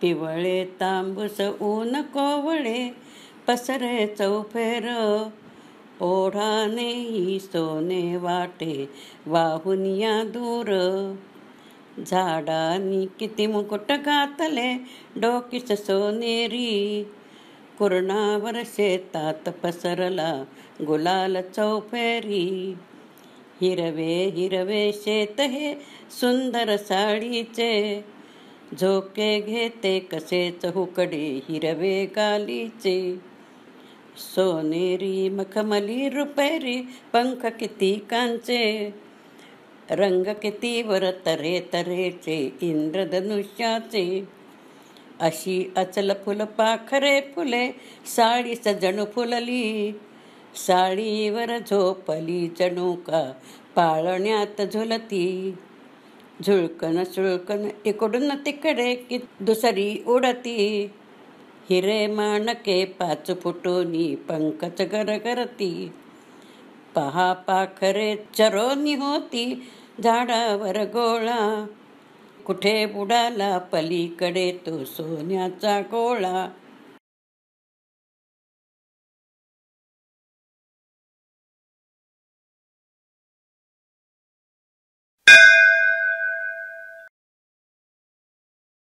पिवळे तांबूस ऊन कोवळे पसरे चौफेर, ओढानेही सोने वाटे वाहून या दूर. झाडांनी किती मुकुट घातले डोकीस सोनेरी, कुरणावर शेतात पसरला गुलाल चौफेरी. हिरवे हिरवे शेत हे सुंदर साडीचे, झोके घेते कसेच हुकडे हिरवे गालीचे. सोनेरी मखमली रुपेरी पंख किती कांचे, रंग किती वर तरे तरेचे इंद्रधनुष्याचे. अशी अचल फुल पाखरे फुले साडी सजणू फुलली, साडीवर झोपली जणू का पाळण्यात झुलती. झुळकन सुळकन इकडून तिकडे की दुसरी उडती, हिरे माणके पाच फुटोनी पंकच गरगरती. पहा पाखरे चरोनी होती झाडावर गोळा, कुठे बुडाला पलीकडे तो सोन्याचा गोळा.